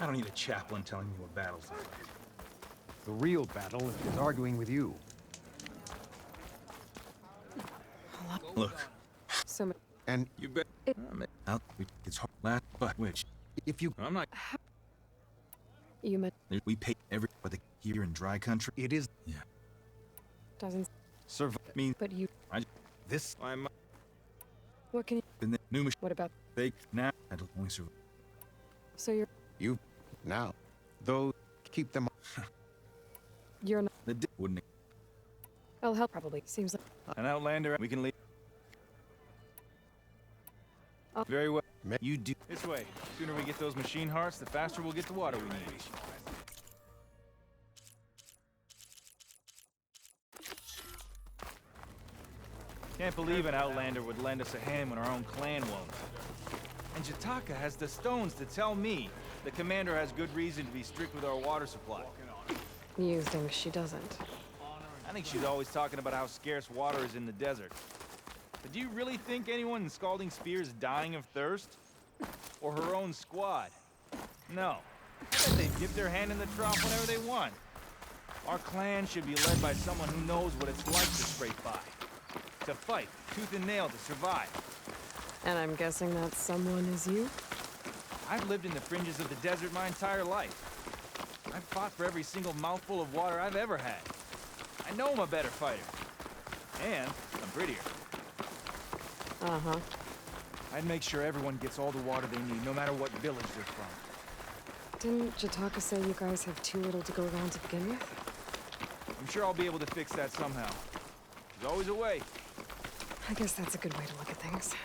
I don't need a chaplain telling me what battles are like. The real battle is arguing with you. Look, So ma- And you bet. It- It's hard, last, but which? if you... I'm not. you meant We pay every but the here in dry country. It is... Yeah. doesn't, Survive. Mean but you. This... I'm What can you? in the new machine. What about? Fake now. I'd only survive. So You... Now. Those... Keep them... you're not. The wouldn't. I'll help. Probably seems like. An outlander. We can leave. Very well. You do. This way. The sooner we get those machine hearts, the faster we'll get the water we need. Can't believe an outlander would lend us a hand when our own clan won't. And Jataka has the stones to tell me the commander has good reason to be strict with our water supply. You think she doesn't? I think she's always talking about how scarce water is in the desert. But do you really think anyone in Scalding Spear is dying of thirst? Or her own squad? No. I bet they dip their hand in the trough whenever they want. Our clan should be led by someone who knows what it's like to scrape by. To fight, tooth and nail to survive. And I'm guessing that someone is you. I've lived in the fringes of the desert my entire life. I've fought for every single mouthful of water I've ever had. I know I'm a better fighter. And I'm prettier. Uh-huh. I'd make sure everyone gets all the water they need, no matter what village they're from. Didn't Jataka say you guys have too little to go around to begin with? I'm sure I'll be able to fix that somehow. There's always a way. I guess that's a good way to look at things.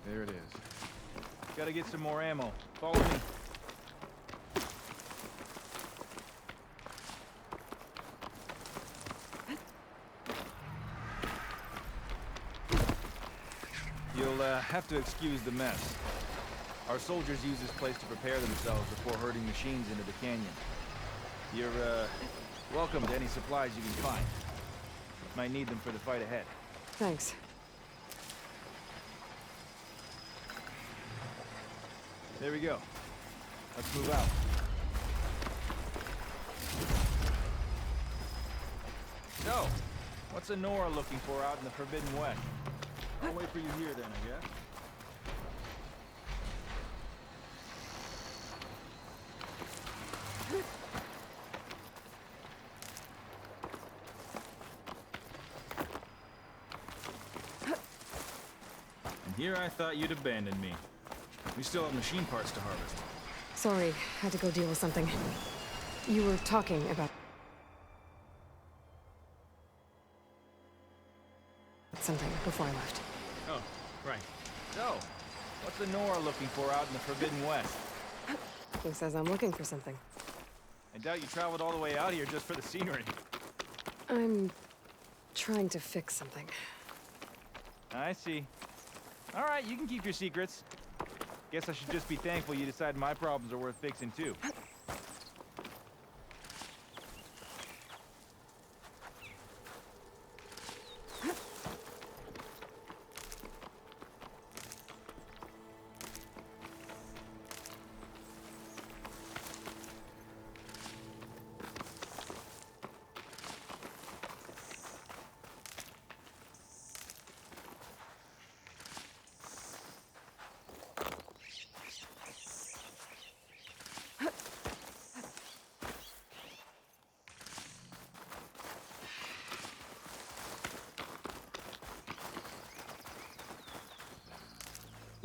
There it is. Gotta get some more ammo. Follow me. You'll have to excuse the mess. Our soldiers use this place to prepare themselves before herding machines into the canyon. You're welcome to any supplies you can find. Might need them for the fight ahead. Thanks. There we go. Let's move out. So, what's a Nora looking for out in the Forbidden West? I'll wait for you here then, I guess. And here I thought you'd abandoned me. We still have machine parts to harvest. Sorry, had to go deal with something. You were talking about something before I left. Oh, right. So, what's a Nora looking for out in the Forbidden West? Who says I'm looking for something? I doubt you traveled all the way out here just for the scenery. I'm trying to fix something. I see. All right, you can keep your secrets. Guess I should just be thankful you decided my problems are worth fixing too.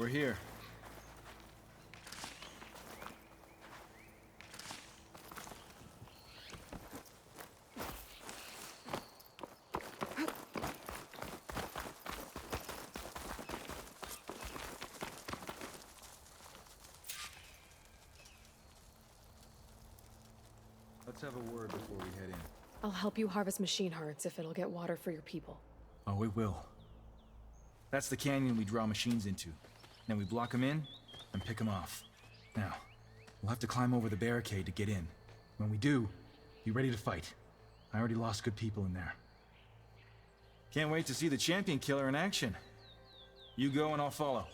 We're here. Let's have a word before we head in. I'll help you harvest machine hearts if it'll get water for your people. Oh, we will. That's the canyon we draw machines into. Then we block them in and pick them off. Now, we'll have to climb over the barricade to get in. When we do, be ready to fight. I already lost good people in there. Can't wait to see the champion killer in action. You go and I'll follow.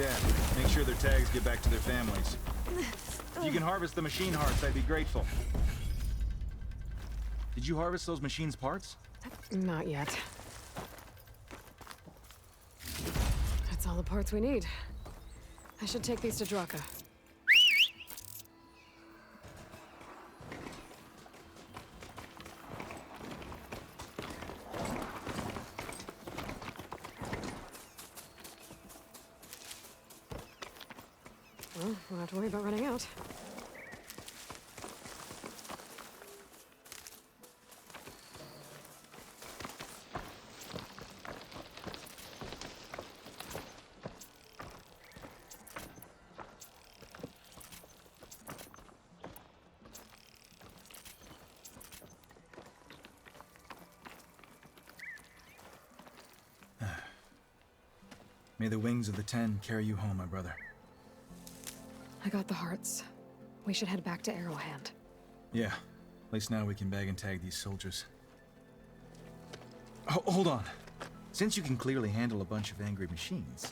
Dad. Make sure their tags get back to their families. If you can harvest the machine hearts, I'd be grateful. Did you harvest those machines' parts? Not yet. That's all the parts we need. I should take these to Draka. Well, we'll have to worry about running out. May the wings of the Ten carry you home, my brother. I got the hearts. We should head back to Arrowhand. Yeah. At least now we can bag and tag these soldiers. Hold on. Since you can clearly handle a bunch of angry machines,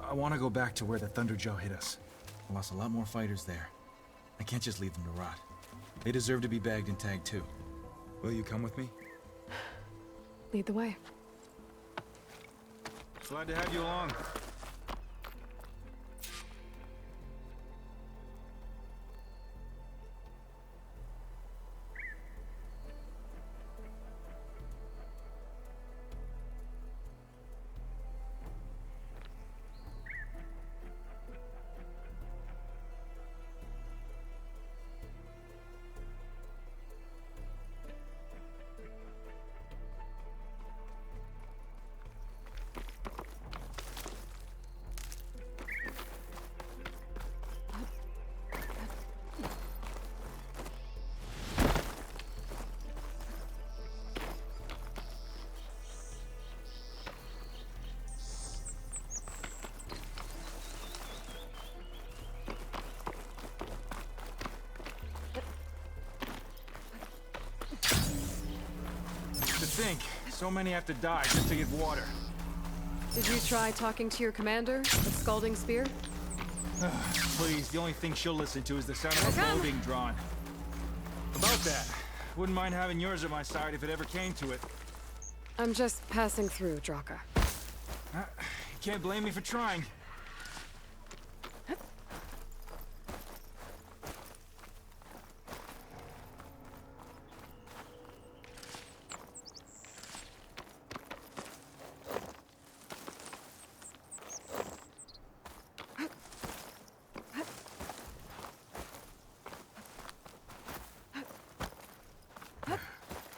I want to go back to where the Thunderjaw hit us. I lost a lot more fighters there. I can't just leave them to rot. They deserve to be bagged and tagged too. Will you come with me? Lead the way. Glad to have you along. To think, so many have to die just to get water. Did you try talking to your commander, the Scalding Spear? Please, the only thing she'll listen to is the sound of a Here I bow come. being drawn. About that, wouldn't mind having yours at my side if it ever came to it. I'm just passing through, Draka. You can't blame me for trying.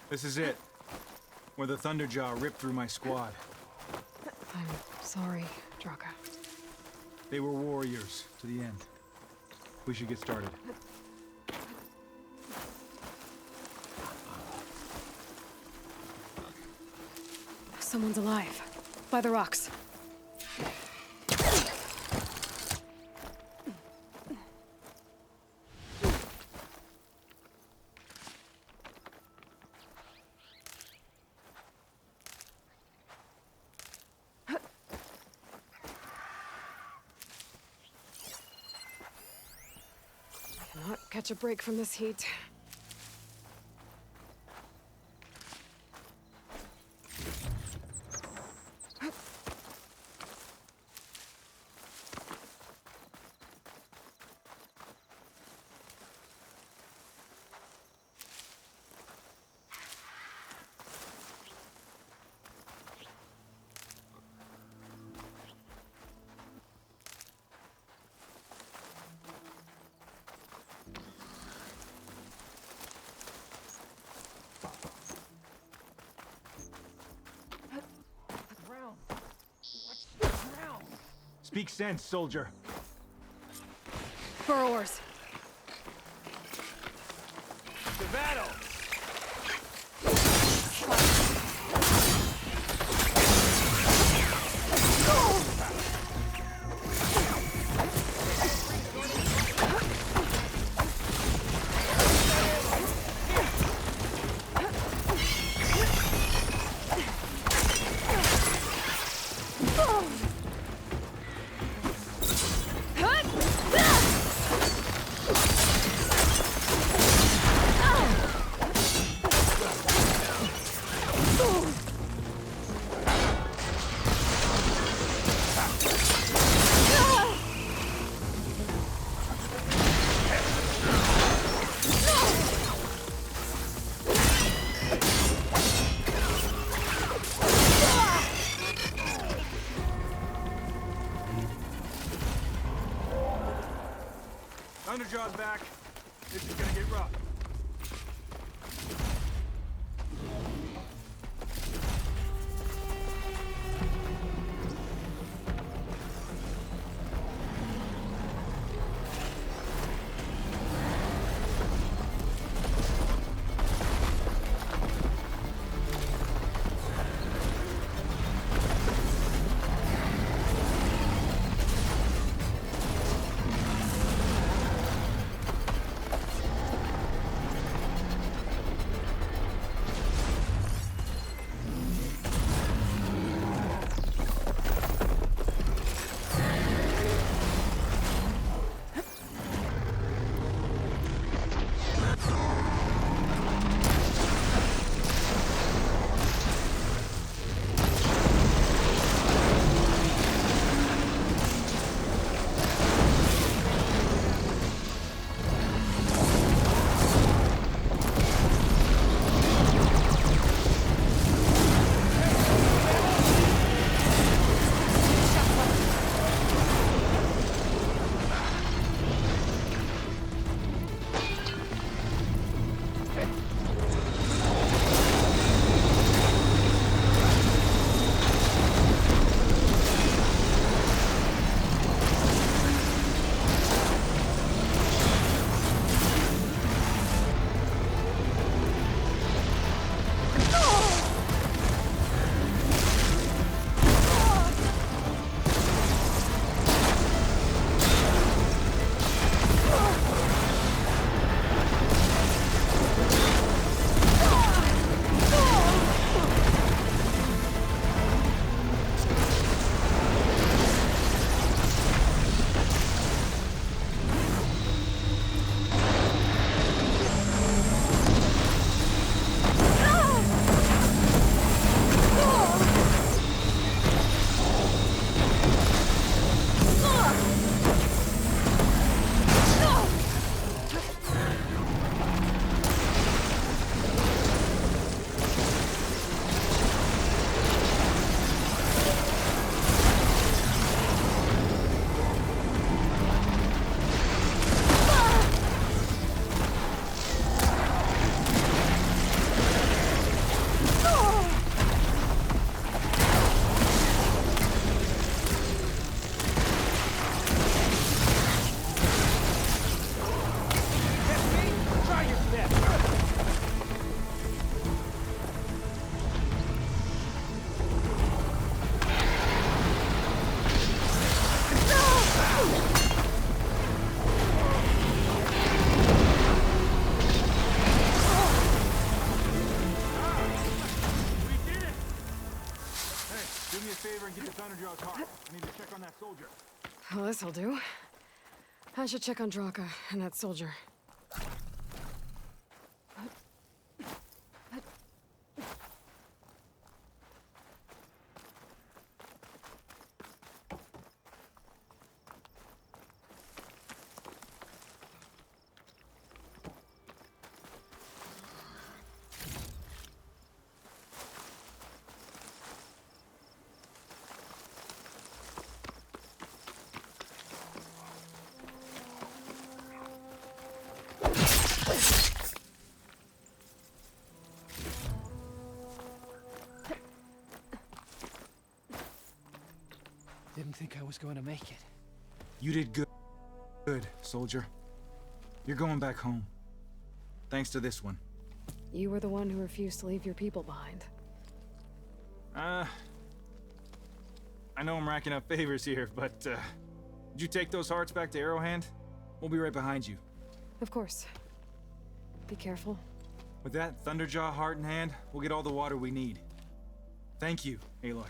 This is it. Where the Thunderjaw ripped through my squad. I'm sorry, Draka. They were warriors to the end. We should get started. Someone's alive. By the rocks. Cannot catch a break from this heat. Speak sense, soldier. Burrowers. To battle! Thunderjaw's back. This is gonna get rough. Well, this'll do. I should check on Draka and that soldier. Didn't think I was going to make it. You did good. Good, soldier. You're going back home. Thanks to this one. You were the one who refused to leave your people behind. I know I'm racking up favors here, but, did you take those hearts back to Arrowhand? We'll be right behind you. Of course. Be careful. With that Thunderjaw heart in hand, we'll get all the water we need. Thank you, Aloy.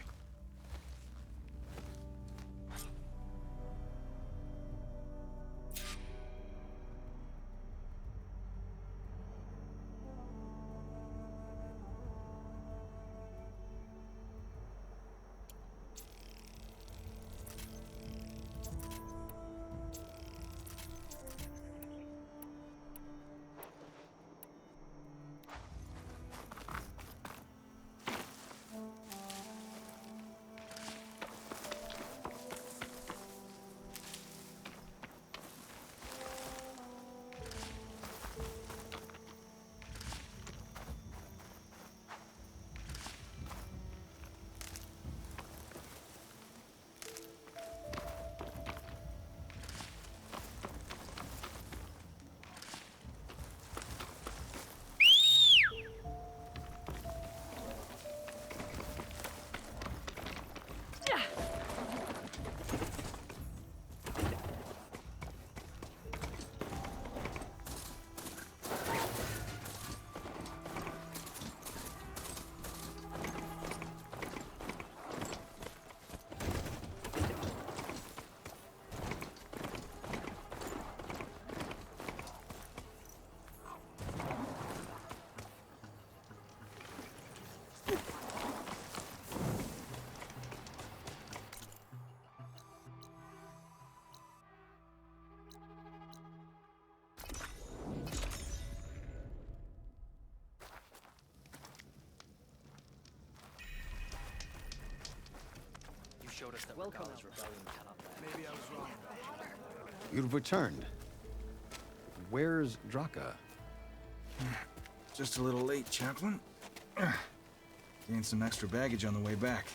showed us that Regala's rebellion cannot last. Maybe I was wrong. You've returned. Where's Draka? Just a little late, Chaplain. Gained some extra baggage on the way back.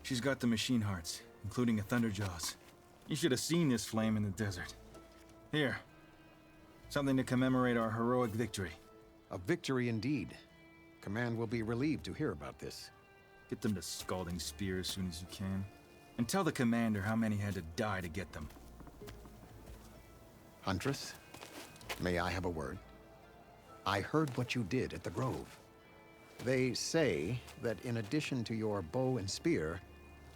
She's got the machine hearts, including a Thunderjaws. You should have seen this flame in the desert. Here. Something to commemorate our heroic victory. A victory indeed. Command will be relieved to hear about this. Get them to Scalding Spear as soon as you can. And tell the commander how many had to die to get them. Huntress, may I have a word? I heard what you did at the Grove. They say that in addition to your bow and spear,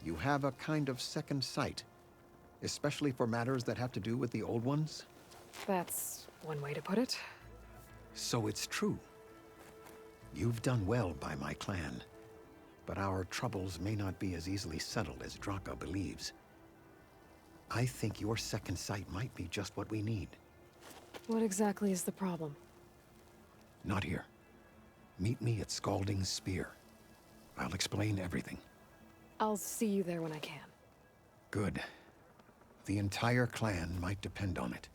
you have a kind of second sight, especially for matters that have to do with the Old Ones. That's one way to put it. So it's true. You've done well by my clan, but our troubles may not be as easily settled as Draka believes. I think your second sight might be just what we need. What exactly is the problem? Not here. Meet me at Scalding Spear. I'll explain everything. I'll see you there when I can. Good. The entire clan might depend on it.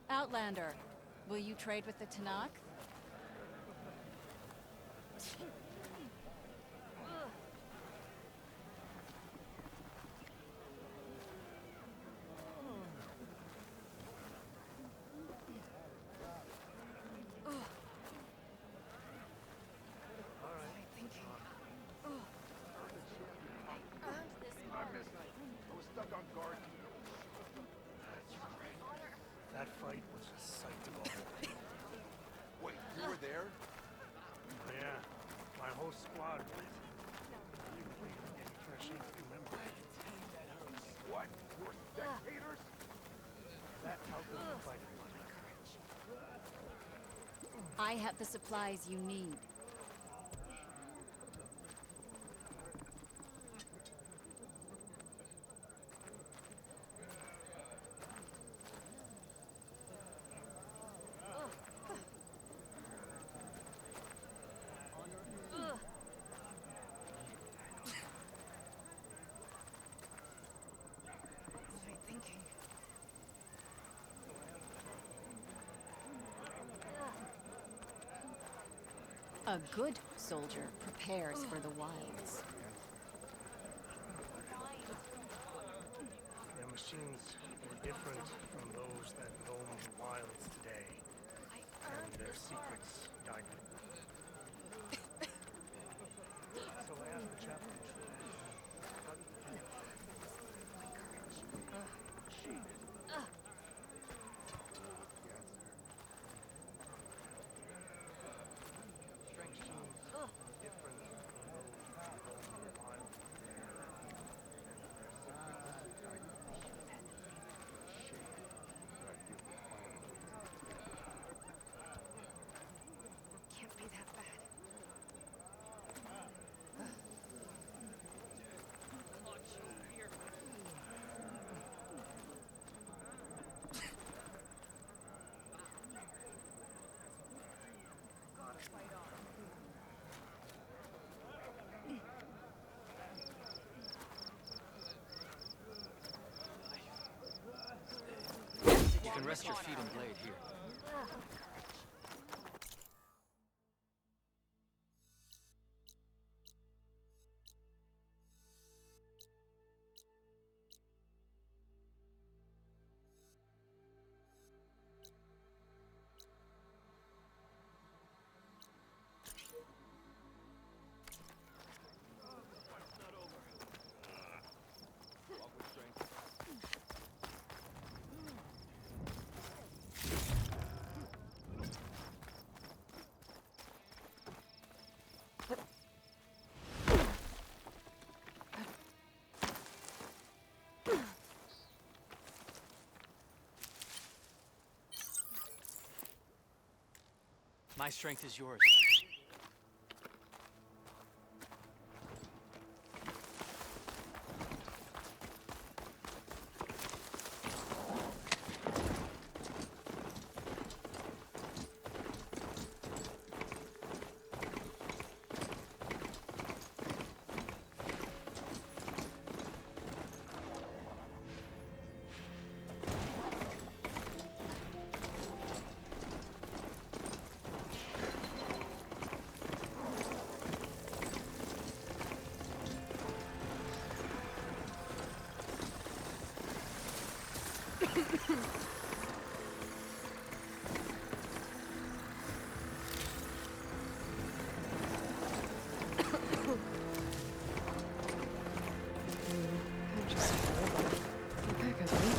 Outlander, will you trade with the Tanakh? That fight was a sight to behold. Wait, you were there? Yeah, my whole squad went. You please get fresh ink to remember. What? You're spectators? That's how good the fight was. I have the supplies you need. A good soldier prepares for the wilds. Their machines were different from those that roam the wilds today. And their secrets guided them. So I asked the chaplain, how do you feel? Can't be that bad. You can rest your feet and blade here. My strength is yours. Just okay, cousin.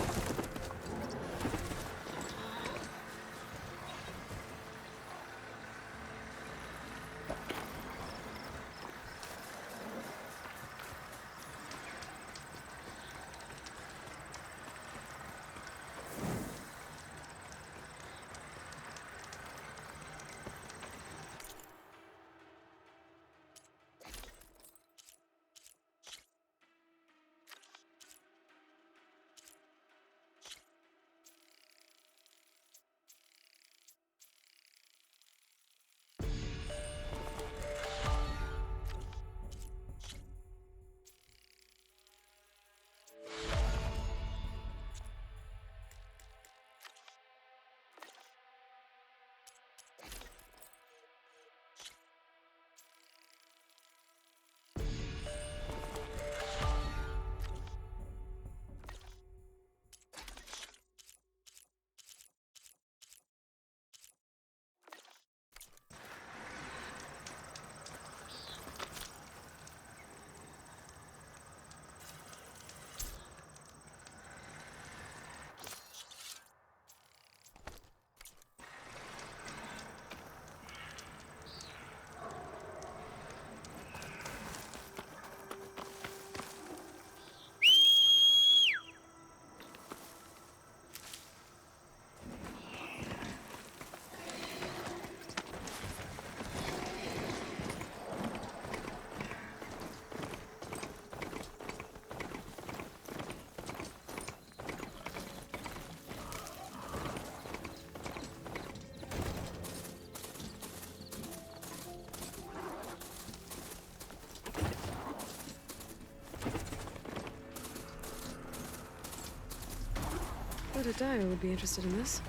Thought a Dyer would be interested in this.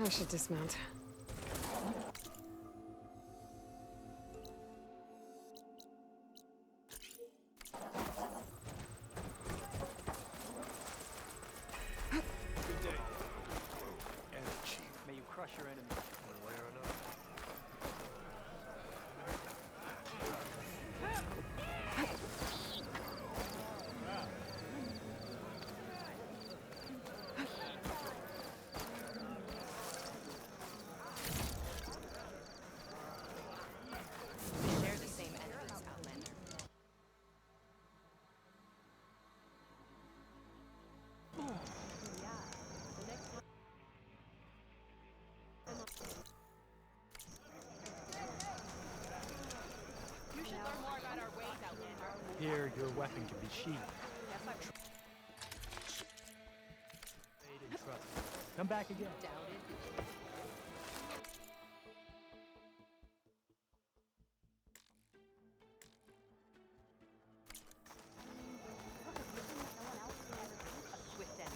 I should dismount. Good day. And Chief, May you crush your enemies. one way or another. They're the same enemies, Outlander. You should learn more about our ways, Outlander. Here, your weapon can be sheathed. Trade and trust. Come back again. Swift end.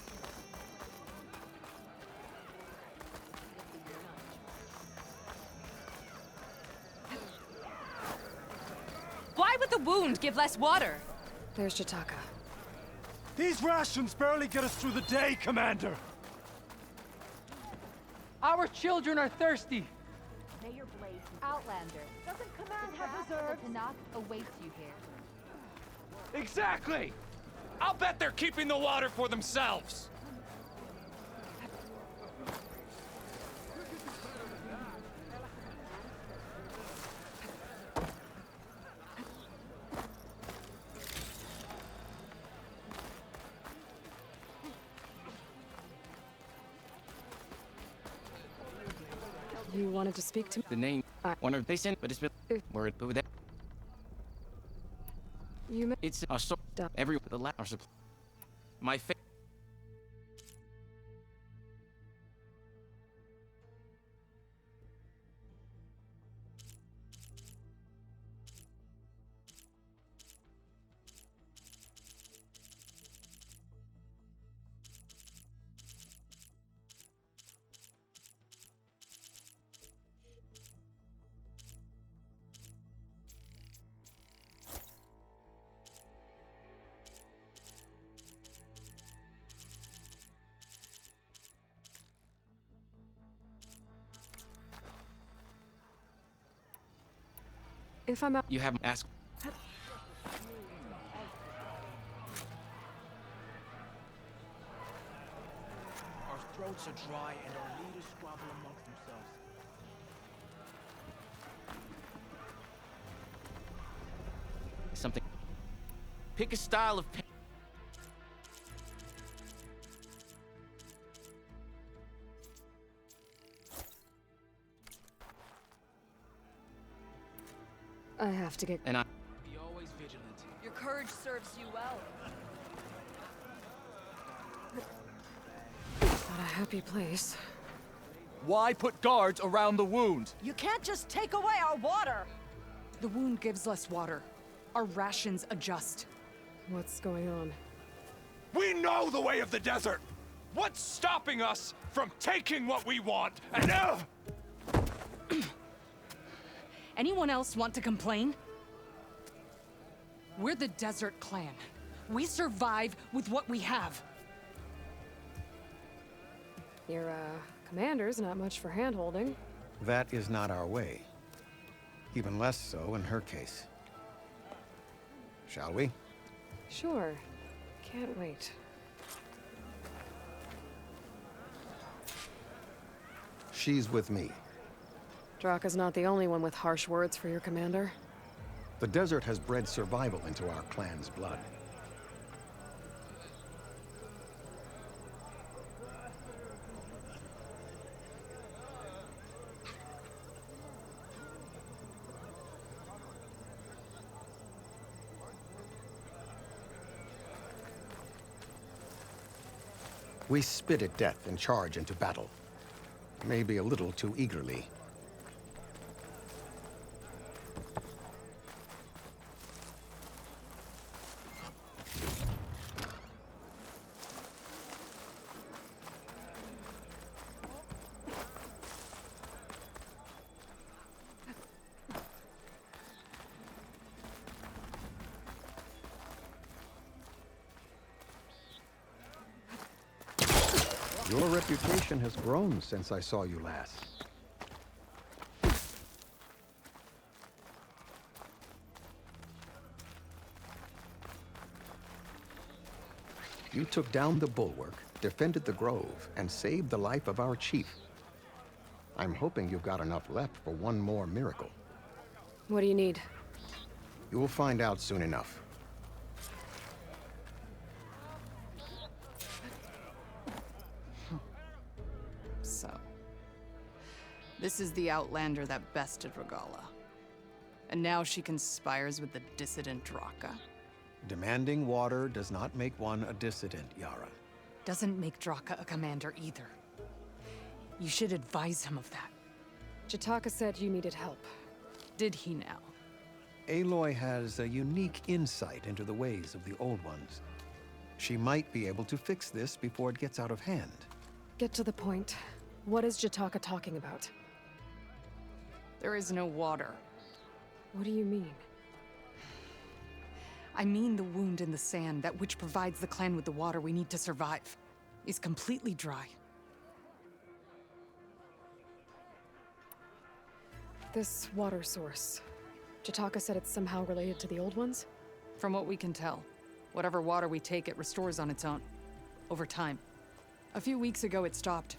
Why would the wound give less water? There's Jataka. These rations barely get us through the day, Commander! Our children are thirsty. Mayor Blaze, Outlander. Doesn't Command have reserves? The Tanakh awaits you here. Exactly! I'll bet they're keeping the water for themselves! You wanted to speak to me? The name, one of they sent, but it's been word, but with that, You may... it's a so every the last are supply. My fa- If I'm out... you haven't asked. Our throats are dry and our leaders squabble amongst themselves. Something. Pick a style of. I have to get... And I. Be always vigilant. Your courage serves you well. Not a happy place. Why put guards around the wound? You can't just take away our water! The wound gives less water. Our rations adjust. What's going on? We know the way of the desert! What's stopping us from taking what we want? And Anyone else want to complain? We're the Desert Clan. We survive with what we have. Your, commander's not much for hand-holding. That is not our way. Even less so in her case. Shall we? Sure. Can't wait. She's with me. Draka's not the only one with harsh words for your commander. The desert has bred survival into our clan's blood. We spit at death and charge into battle. Maybe a little too eagerly. Your reputation has grown since I saw you last. You took down the bulwark, defended the grove, and saved the life of our chief. I'm hoping you've got enough left for one more miracle. What do you need? You'll find out soon enough. So, this is the Outlander that bested Regala. And now she conspires with the dissident Draka. Demanding water does not make one a dissident, Yara. Doesn't make Draka a commander either. You should advise him of that. Jataka said you needed help. Did he now? Aloy has a unique insight into the ways of the Old Ones. She might be able to fix this before it gets out of hand. Get to the point. What is Jataka talking about? There is no water. What do you mean? I mean the wound in the sand, that which provides the clan with the water we need to survive, is completely dry. This water source. Jataka said it's somehow related to the old ones? From what we can tell, whatever water we take, it restores on its own. Over time. A few weeks ago, it stopped.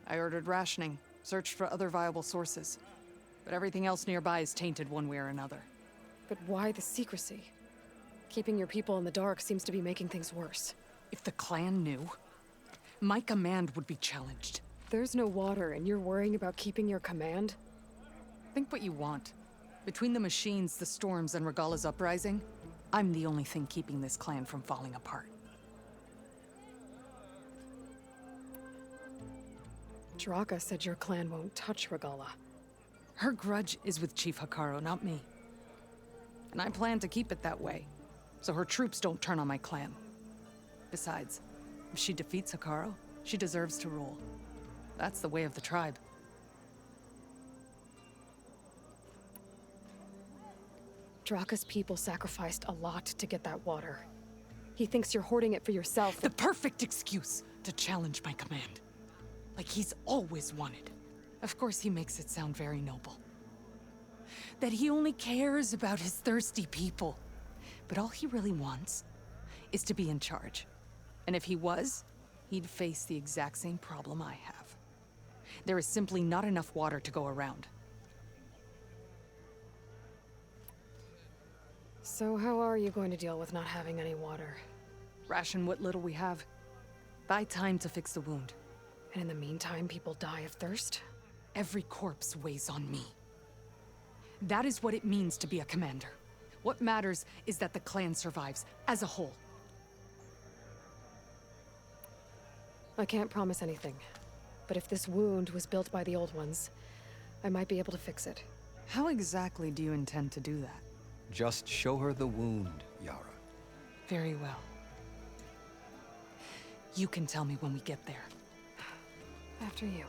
I ordered rationing, searched for other viable sources. But everything else nearby is tainted one way or another. But why the secrecy? Keeping your people in the dark seems to be making things worse. If the clan knew, my command would be challenged. There's no water, and you're worrying about keeping your command? Think what you want. Between the machines, the storms, and Regalla's uprising, I'm the only thing keeping this clan from falling apart. Draka said your clan won't touch Regalla. Her grudge is with Chief Hekarro, not me. And I plan to keep it that way, so her troops don't turn on my clan. Besides, if she defeats Hekarro, she deserves to rule. That's the way of the tribe. Draka's people sacrificed a lot to get that water. He thinks you're hoarding it for yourself. The perfect excuse to challenge my command. Like he's always wanted. Of course, he makes it sound very noble. That he only cares about his thirsty people. But all he really wants is to be in charge. And if he was, he'd face the exact same problem I have. There is simply not enough water to go around. So how are you going to deal with not having any water? Ration what little we have. Buy time to fix the wound. And in the meantime, people die of thirst? Every corpse weighs on me. That is what it means to be a commander. What matters is that the clan survives, as a whole. I can't promise anything. But if this wound was built by the old ones, I might be able to fix it. How exactly do you intend to do that? Just show her the wound, Yara. Very well. You can tell me when we get there. After you.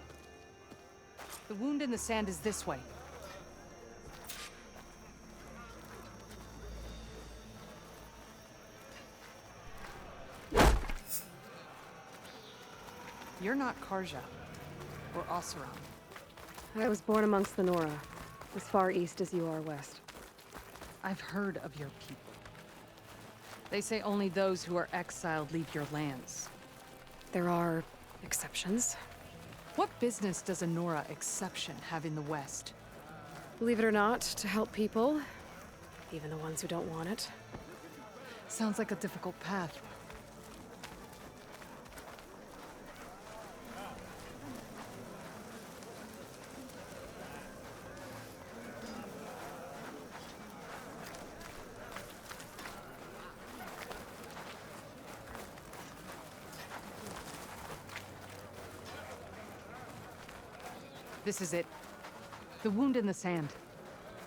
The wound in the sand is this way. You're not Karja, or Oseram. I was born amongst the Nora, as far east as you are west. I've heard of your people. They say only those who are exiled leave your lands. There are exceptions. What business does a Nora exception have in the West? Believe it or not, to help people, even the ones who don't want it. Sounds like a difficult path. This is it. The wound in the sand.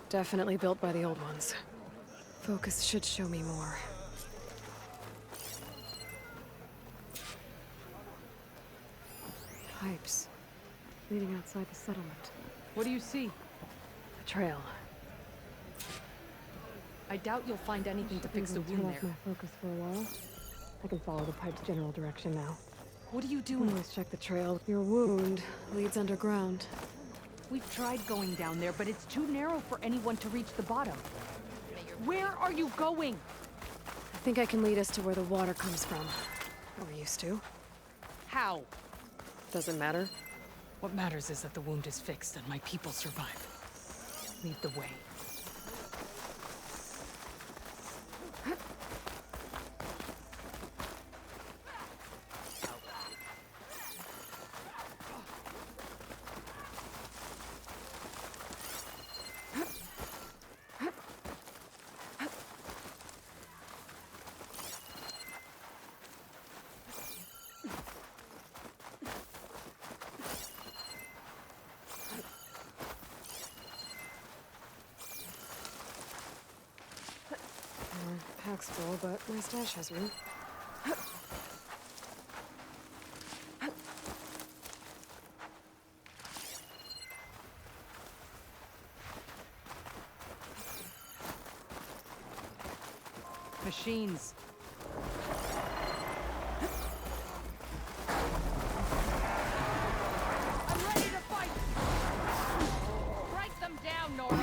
Definitely built by the old ones. Focus should show me more. Pipes. Leading outside the settlement. What do you see? A trail. I doubt you'll find anything to fix the wound there. My focus for a while. I can follow the pipe's general direction now. What are you doing? Always check the trail. Your wound leads underground. We've tried going down there, but it's too narrow for anyone to reach the bottom. Where are you going? I think I can lead us to where the water comes from. Or used to. How? Doesn't matter. What matters is that the wound is fixed and my people survive. Lead the way. Pack's full, but my stash has room. machines. I'm ready to fight! Break them down, Nora!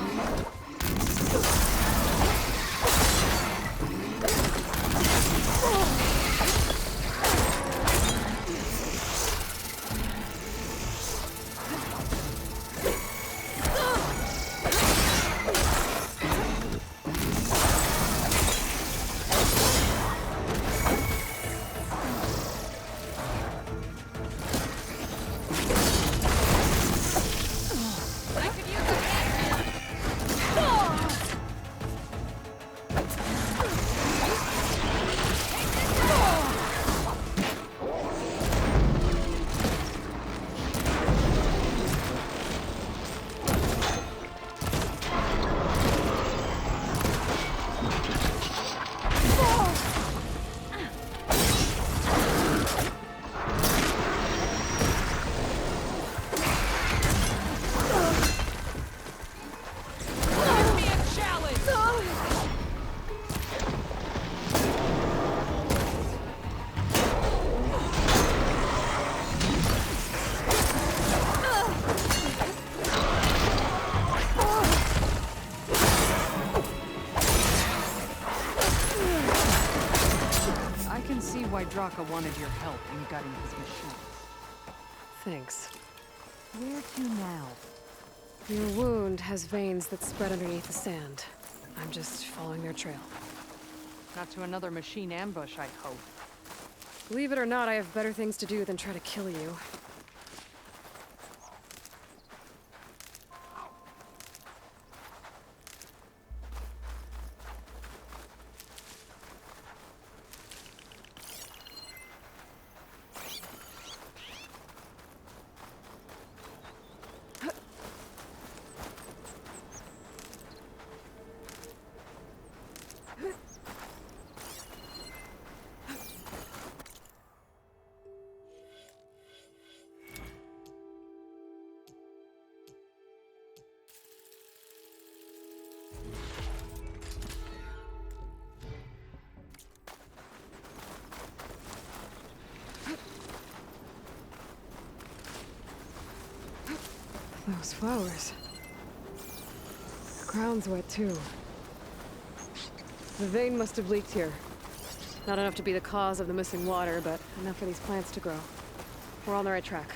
Why Draka wanted your help in gutting his machine. Thanks. Where to now? Your wound has veins that spread underneath the sand. I'm just following their trail. Not to another machine ambush, I hope. Believe it or not, I have better things to do than try to kill you. Those flowers. The ground's wet too. The vein must have leaked here. Not enough to be the cause of the missing water, but enough for these plants to grow. We're on the right track.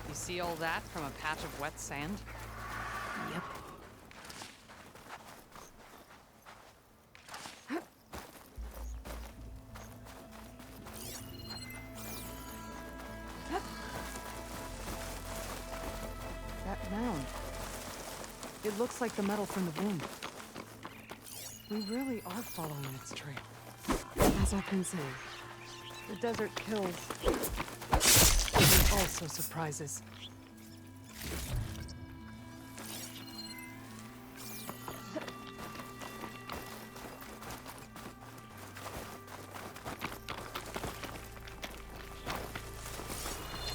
You see all that from a patch of wet sand? Yep. That mound. It looks like the metal from the wound. We really are following its trail. As I've been saying. The desert kills. It also surprises.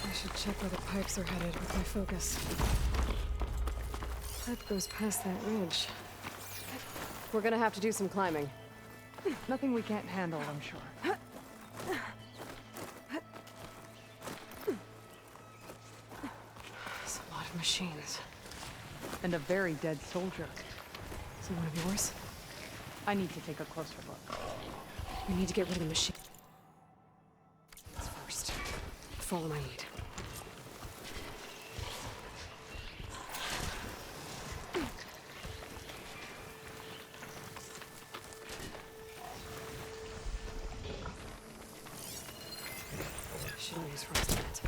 I should check where the pipes are headed with my focus. Pipe goes past that ridge. We're gonna have to do some climbing. Nothing we can't handle, I'm sure. There's a lot of machines. And a very dead soldier. Is it one of yours? I need to take a closer look. We need to get rid of the machine. First, follow my lead. Shouldn't use frostbite.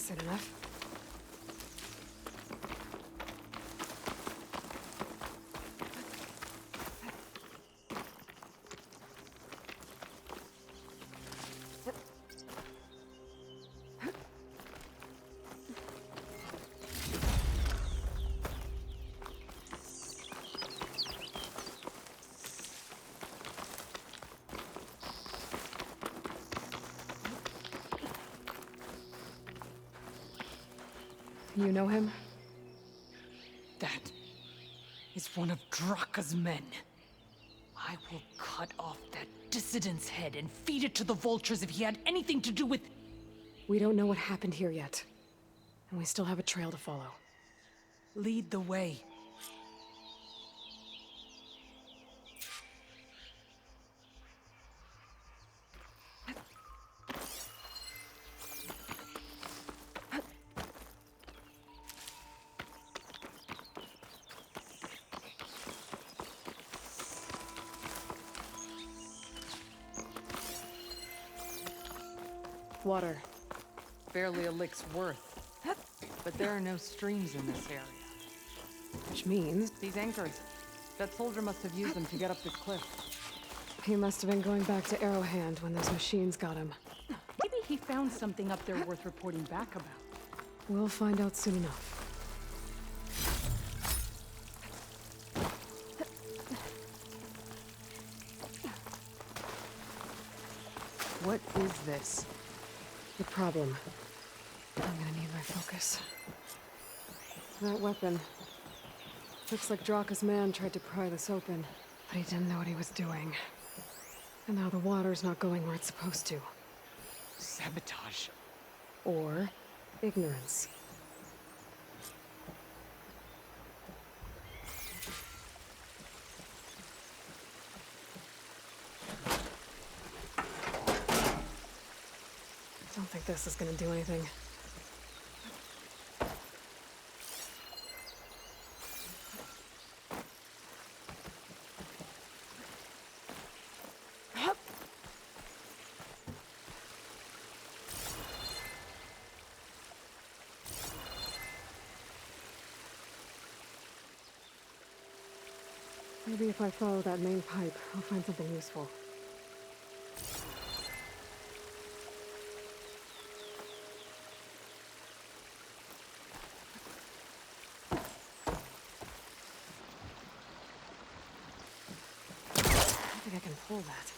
Decent enough. You know him? That is one of Draka's men. I will cut off that dissident's head and feed it to the vultures if he had anything to do with... We don't know what happened here yet. And we still have a trail to follow. Lead the way. Water. Barely a lick's worth. But there are no streams in this area. Which means... These anchors. That soldier must have used them to get up this cliff. He must have been going back to Arrowhand when those machines got him. Maybe he found something up there worth reporting back about. We'll find out soon enough. What is this? The problem. I'm gonna need my focus. That weapon. Looks like Draka's man tried to pry this open, but he didn't know what he was doing. And now the water's not going where it's supposed to. Sabotage. Or ignorance. I don't think this is gonna do anything. Maybe if I follow that main pipe, I'll find something useful. I think I can pull that.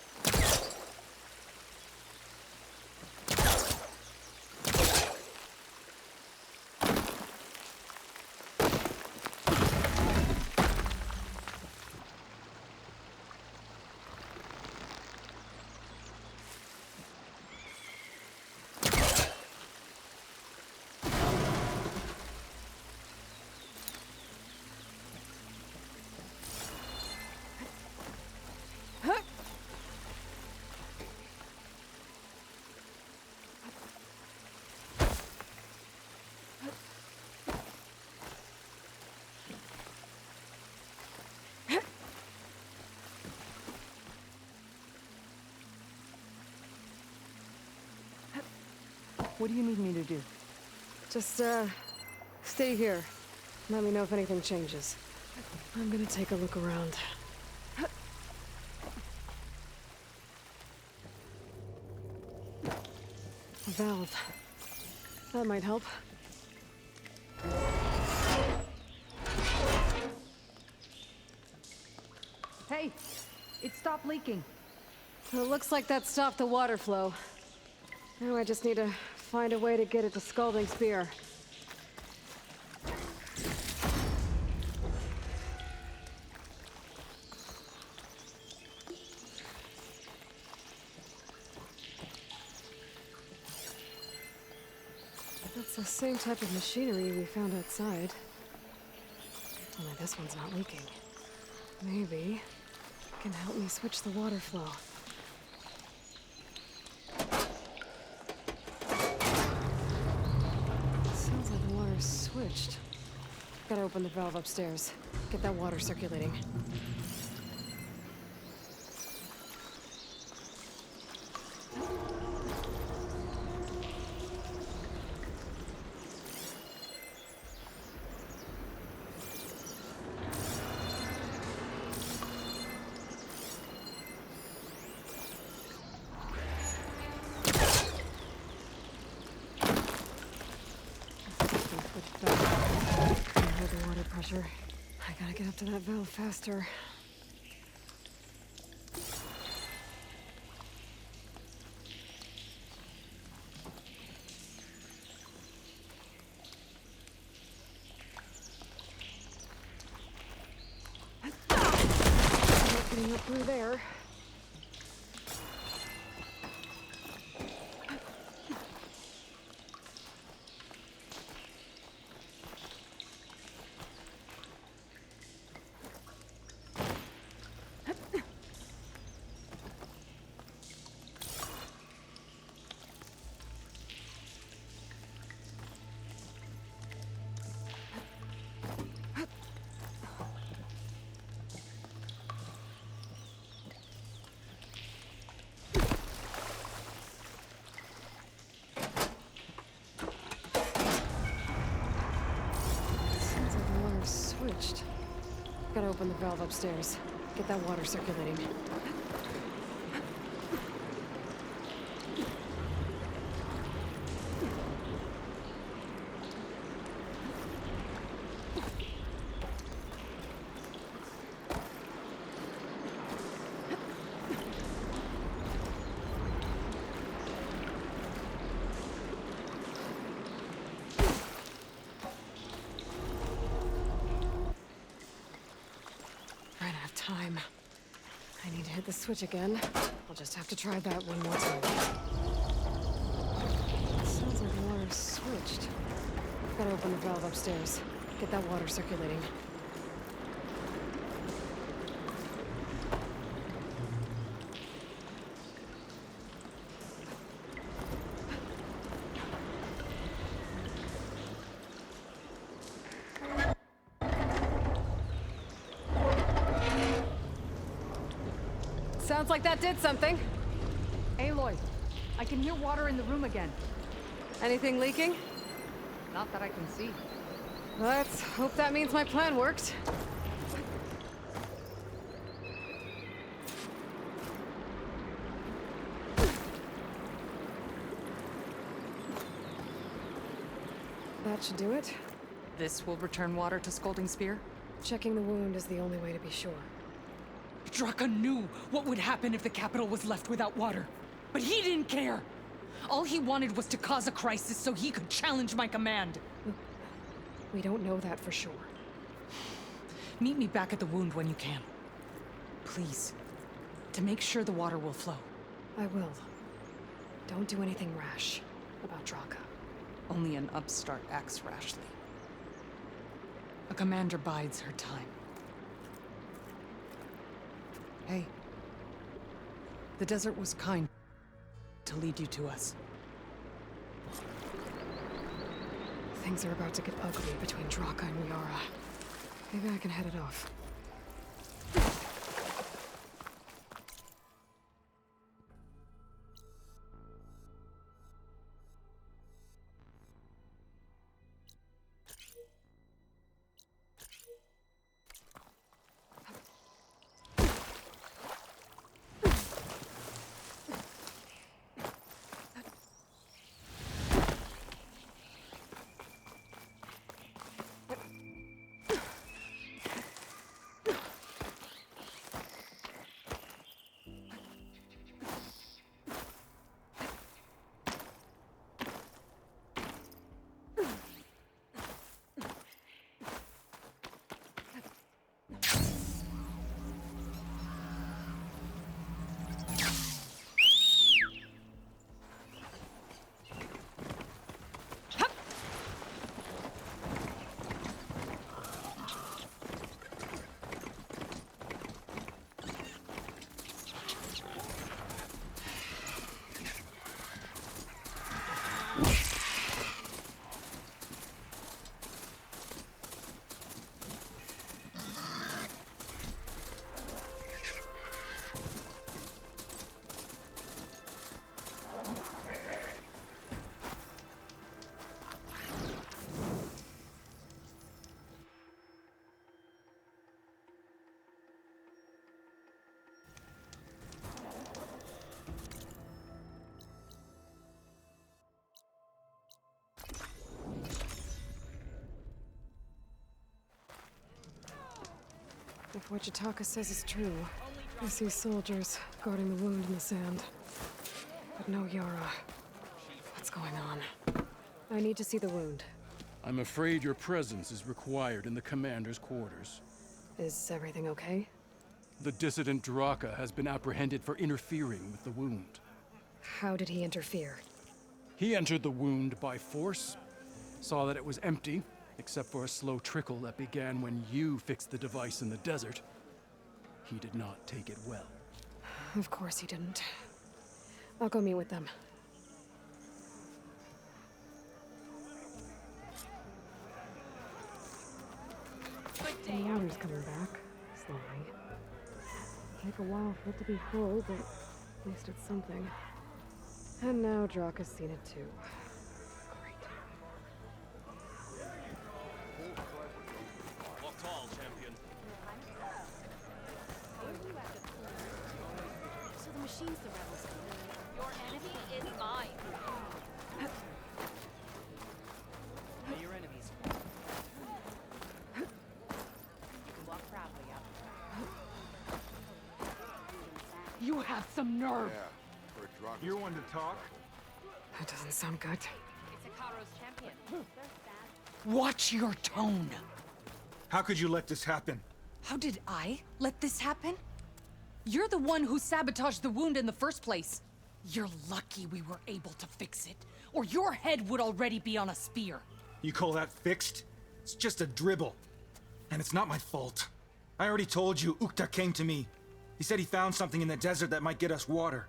What do you need me to do? Just, stay here. Let me know if anything changes. I'm gonna take a look around. A valve. That might help. Hey! It stopped leaking. It looks like that stopped the water flow. Now I just need to find a way to get at the Scalding Spear. That's the same type of machinery we found outside. Only this one's not leaking. Maybe it can help me switch the water flow. Sounds like the water's switched. Gotta open the valve upstairs. Get that water circulating. pressure. I gotta get up to that valve faster. Not getting up through there. Switched. Gotta open the valve upstairs. Get that water circulating. Ran out of time. I need to hit the switch again. I'll just have to try that one more time. Sounds like the water's switched. Gotta open the valve upstairs. Get that water circulating. Sounds like that did something. Aloy, I can hear water in the room again. Anything leaking? Not that I can see. Let's hope that means my plan worked. That should do it. This will return water to Scolding Spear? Checking the wound is the only way to be sure. Draka knew what would happen if the capital was left without water. But he didn't care! All he wanted was to cause a crisis so he could challenge my command. We don't know that for sure. Meet me back at the wound when you can. Please. To make sure the water will flow. I will. Don't do anything rash about Draka. Only an upstart acts rashly. A commander bides her time. Hey. The desert was kind to lead you to us. Things are about to get ugly between Draka and Yara. Maybe I can head it off. If what Jataka says is true, I see soldiers guarding the wound in the sand. But no Yara. What's going on? I need to see the wound. I'm afraid your presence is required in the commander's quarters. Is everything okay? The dissident Draka has been apprehended for interfering with the wound. How did he interfere? He entered the wound by force, saw that it was empty, except for a slow trickle that began when you fixed the device in the desert. He did not take it well. Of course he didn't. I'll go meet with them. The water's coming back, slowly. Take a while for it to be full, but at least it's something. And now Draka's seen it too. Walk tall, champion. So the machine's the rebels. Your enemy is mine. They're your enemies. You can walk proudly out. You have some nerve. Yeah, for a drug. You're one to talk? That doesn't sound good. It's Ikaro's champion. Watch your tone. How could you let this happen? How did I let this happen? You're the one who sabotaged the wound in the first place. You're lucky we were able to fix it, or your head would already be on a spear. You call that fixed? It's just a dribble. And it's not my fault. I already told you, Ukta came to me. He said he found something in the desert that might get us water.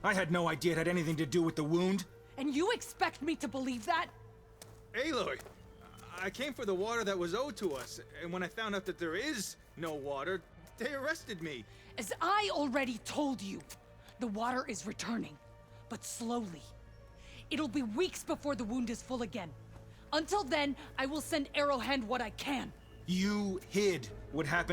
I had no idea it had anything to do with the wound. And you expect me to believe that? Aloy, I came for the water that was owed to us, and when I found out that there is no water, they arrested me. As I already told you, the water is returning, but slowly. It'll be weeks before the wound is full again. Until then, I will send Arrowhand what I can. You hid what happened